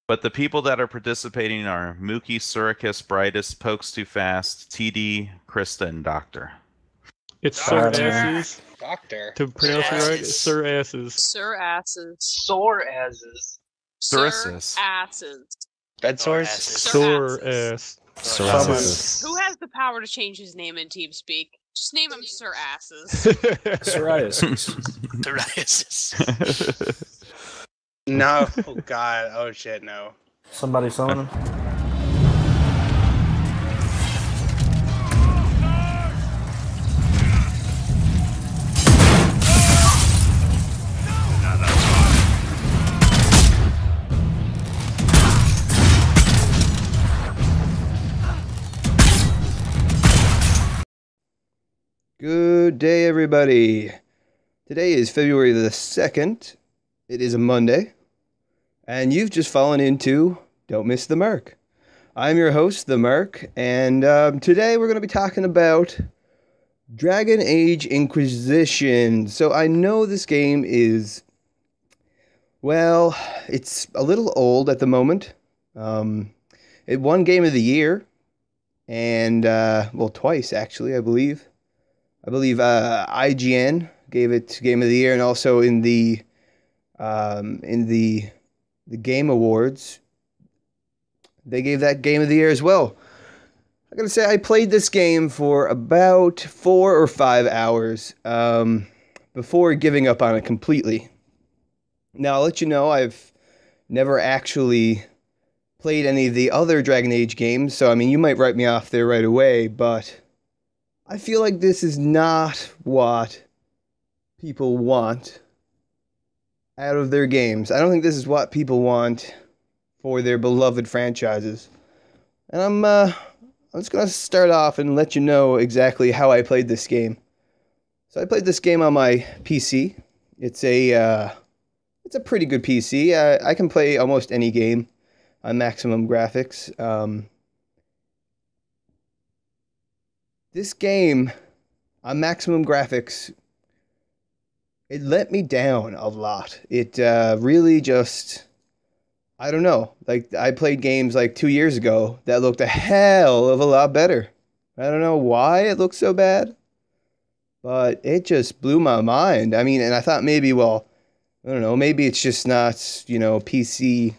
But the people that are participating are Mookie, Suricus, Brightest, Pokes Too Fast, TD, Krista, and Doctor. It's Sir Asses. Doctor. To pronounce it right, it's Sir Asses. Sir Asses. Sore asses. Sir Thyrsus. Asses. Bed sores? Sore Ass. Psoriasis. Who has the power to change his name in TeamSpeak? Just name him Sir Asses. Psoriasis. Psoriasis. No. Oh, God. Oh, shit, no. Somebody summon him. Good day, everybody. Today is February the 2nd. It is a Monday. And you've just fallen into Don't Miss the Mark. I'm your host, The Mark, and today we're going to be talking about Dragon Age Inquisition. So I know this game is, well, it's a little old at the moment. It won Game of the Year, and, well, twice, actually, I believe. IGN gave it Game of the Year, and also in the Game Awards, they gave that Game of the Year as well. I gotta say, I played this game for about 4 or 5 hours before giving up on it completely. Now, I'll let you know, I've never actually played any of the other Dragon Age games, so I mean, you might write me off there right away, but I feel like this is not what people want out of their games. I don't think this is what people want for their beloved franchises. And I'm just going to start off and let you know exactly how I played this game. So I played this game on my PC. It's a pretty good PC. I can play almost any game on maximum graphics. This game, on maximum graphics, it let me down a lot. It really just, I don't know. Like, I played games like 2 years ago that looked a hell of a lot better. I don't know why it looked so bad, but it just blew my mind. I mean, and I thought maybe, well, I don't know, maybe it's just not, PC.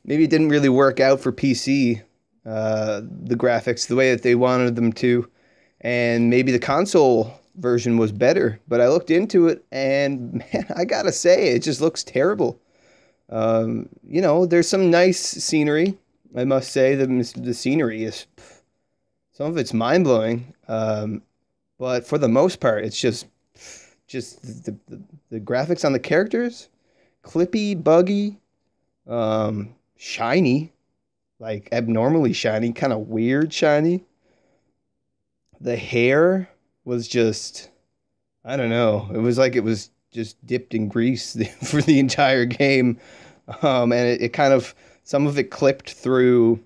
Maybe it didn't really work out for PC, the graphics, the way that they wanted them to. And maybe the console version was better, but I looked into it, and man, I gotta say, it just looks terrible. There's some nice scenery, I must say. The scenery is, some of it's mind-blowing, but for the most part, it's just the graphics on the characters, clippy, buggy, shiny, like abnormally shiny, kind of weird shiny. The hair was just, I don't know. It was like it was just dipped in grease for the entire game. And it kind of, some of it clipped through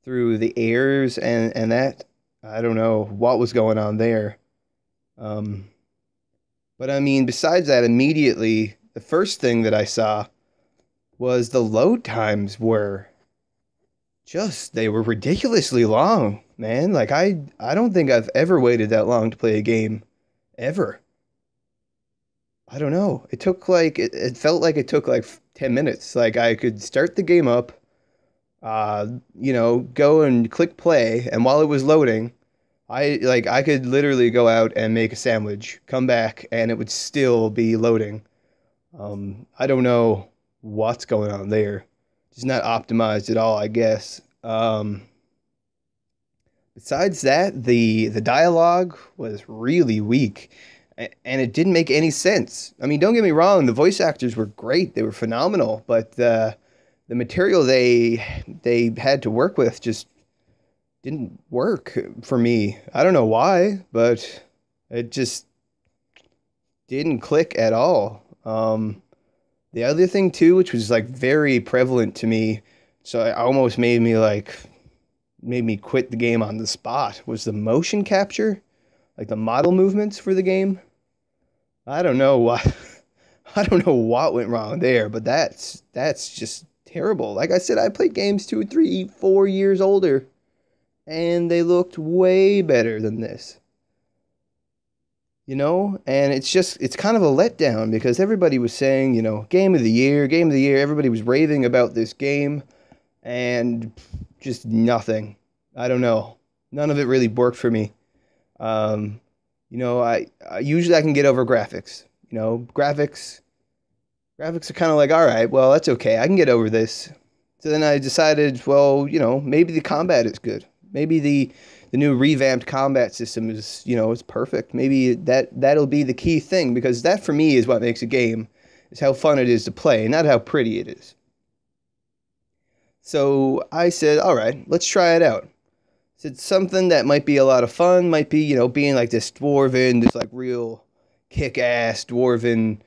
the ears and that, I don't know what was going on there. But I mean, besides that, immediately, the first thing that I saw was the load times were just, they were ridiculously long, man. Like, I don't think I've ever waited that long to play a game, ever. I don't know. It took like, it felt like it took like 10 minutes. Like, I could start the game up, go and click play, and while it was loading, I could literally go out and make a sandwich, come back, and it would still be loading. I don't know what's going on there. It's not optimized at all, I guess. Besides that, the dialogue was really weak, and it didn't make any sense. I mean, don't get me wrong, the voice actors were great, they were phenomenal, but the material they had to work with just didn't work for me. I don't know why, but it just didn't click at all. The other thing too, which was like very prevalent to me, so it almost made me quit the game on the spot, was the motion capture, like the model movements for the game. I don't know what went wrong there, but that's just terrible. Like I said, I played games 2, 3, 4 years older, and they looked way better than this. You know, and it's kind of a letdown because everybody was saying, you know, game of the year, game of the year. Everybody was raving about this game, and just nothing. I don't know. None of it really worked for me. You know, I usually I can get over graphics. You know, graphics are kind of like, all right, well, that's okay. I can get over this. So then I decided, well, you know, maybe the combat is good. Maybe the new revamped combat system is, you know, it's perfect. Maybe that'll be the key thing, because that for me is what makes a game, is how fun it is to play, not how pretty it is. So I said, all right, let's try it out. It's something that might be a lot of fun, might be, you know, being like this dwarven, this like real kick-ass dwarven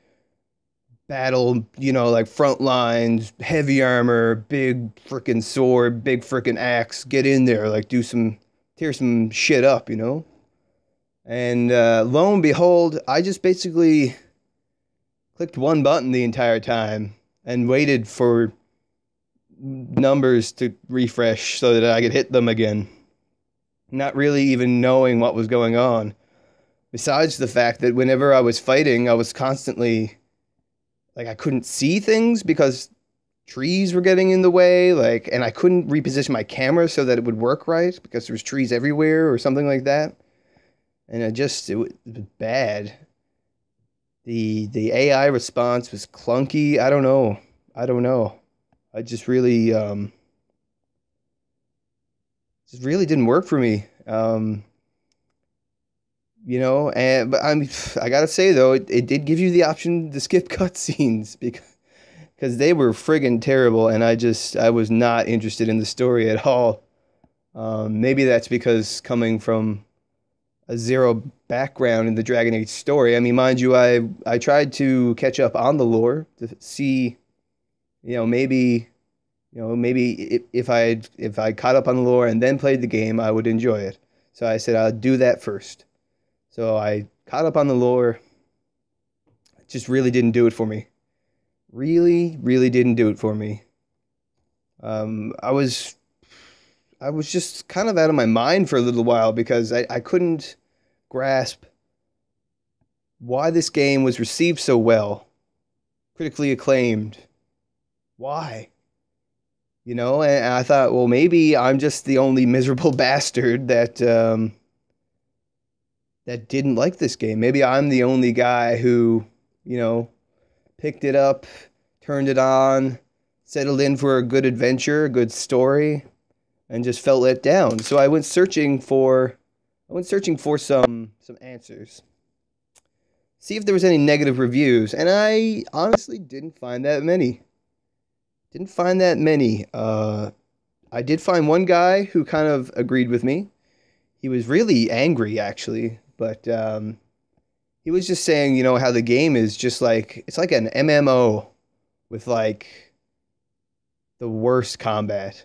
battle, you know, like front lines, heavy armor, big freaking sword, big freaking axe, get in there, like tear some shit up, you know? And lo and behold, I just basically clicked one button the entire time and waited for numbers to refresh so that I could hit them again. Not really even knowing what was going on. Besides the fact that whenever I was fighting, I was constantly, like, I couldn't see things because trees were getting in the way, like, and I couldn't reposition my camera so that it would work right because there was trees everywhere or something like that. And it was bad. The AI response was clunky. I don't know. I just really didn't work for me. You know, but I gotta say though, it did give you the option to skip cutscenes because they were friggin' terrible, and I was not interested in the story at all. Maybe that's because coming from a zero background in the Dragon Age story. I mean, mind you, I tried to catch up on the lore to see, maybe if I caught up on the lore and then played the game, I would enjoy it. So I said I'll do that first. So I caught up on the lore. It just really didn't do it for me. Really, really didn't do it for me. I was just kind of out of my mind for a little while because I couldn't grasp why this game was received so well, critically acclaimed. Why? And I thought, well, maybe I'm just the only miserable bastard that didn't like this game. Maybe I'm the only guy who, picked it up, turned it on, settled in for a good adventure, a good story, and just felt let down. So I went searching for some answers. See if there was any negative reviews, and I honestly didn't find that many. I did find one guy who kind of agreed with me. He was really angry, actually, but he was just saying, how the game is just like, it's like an MMO with like the worst combat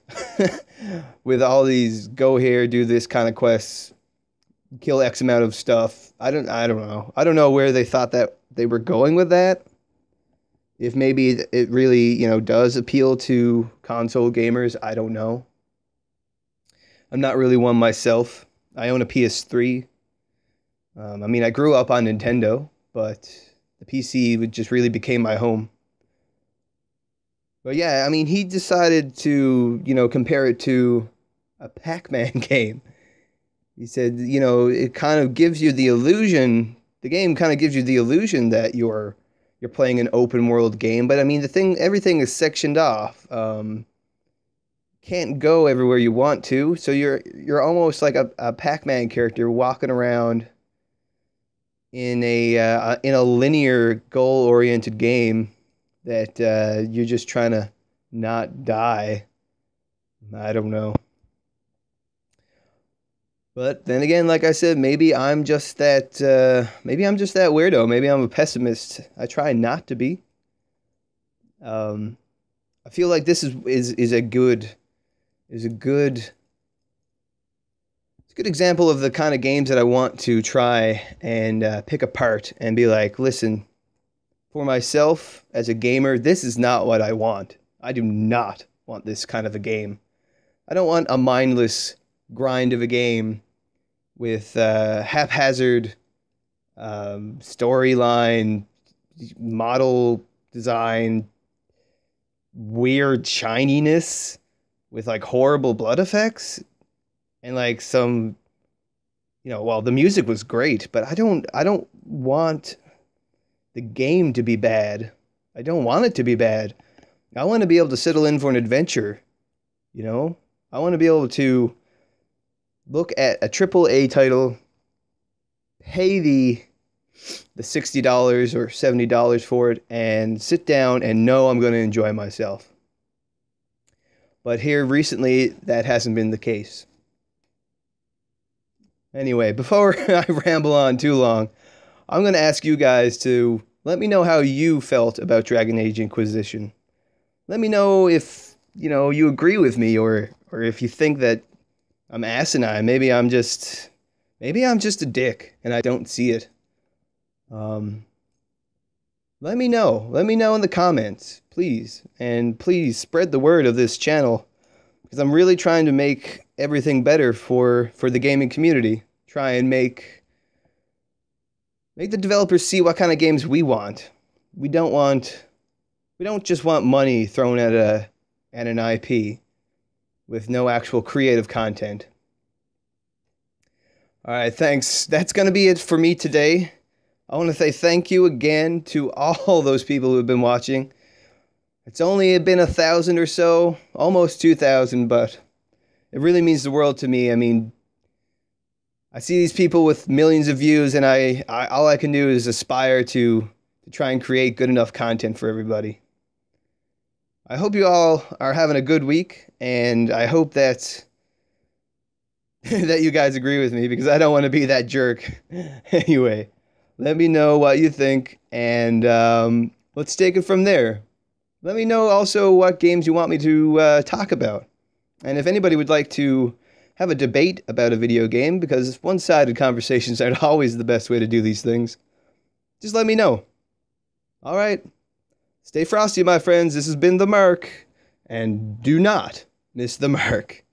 with all these go here, do this kind of quests, kill X amount of stuff. I don't know. I don't know where they thought that they were going with that. If maybe it really, does appeal to console gamers, I don't know. I'm not really one myself. I own a PS3. I grew up on Nintendo, but the PC just really became my home. But yeah, he decided to, compare it to a Pac-Man game. He said, it kind of gives you the illusion, the game kind of gives you the illusion that you're playing an open world game, but everything is sectioned off. Can't go everywhere you want to, so you're almost like a Pac-Man character walking around in a linear goal-oriented game that you're just trying to not die. I don't know. But then again, like I said, maybe I'm just that weirdo. Maybe I'm a pessimist. I try not to be. I feel like this is a good example of the kind of games that I want to try and pick apart and be like, listen, for myself as a gamer, this is not what I want. I do not want this kind of a game. I don't want a mindless grind of a game with haphazard storyline, model design, weird shininess with like horrible blood effects and like some, well, the music was great, but I don't want the game to be bad. I don't want it to be bad. I want to be able to settle in for an adventure, I want to be able to look at a AAA title, pay the $60 or $70 for it, and sit down and know I'm going to enjoy myself. But here recently, that hasn't been the case. Anyway, before I ramble on too long, I'm going to ask you guys to let me know how you felt about Dragon Age Inquisition. Let me know if, you agree with me or if you think that I'm asinine. Maybe I'm just a dick and I don't see it. Let me know. Let me know in the comments, please. And please spread the word of this channel because I'm really trying to make everything better for the gaming community. Try and make the developers see what kind of games we want. We don't just want money thrown at an IP with no actual creative content. All right, thanks. That's going to be it for me today. I want to say thank you again to all those people who have been watching. It's only been 1,000 or so, almost 2,000, but it really means the world to me. I mean, I see these people with millions of views, and I all I can do is aspire to try and create good enough content for everybody. I hope you all are having a good week, and I hope that that you guys agree with me because I don't want to be that jerk. Anyway, let me know what you think, and let's take it from there. Let me know also what games you want me to talk about. And if anybody would like to have a debate about a video game, because one-sided conversations aren't always the best way to do these things, just let me know. All right. Stay frosty, my friends. This has been The Mark, and do not miss the mark.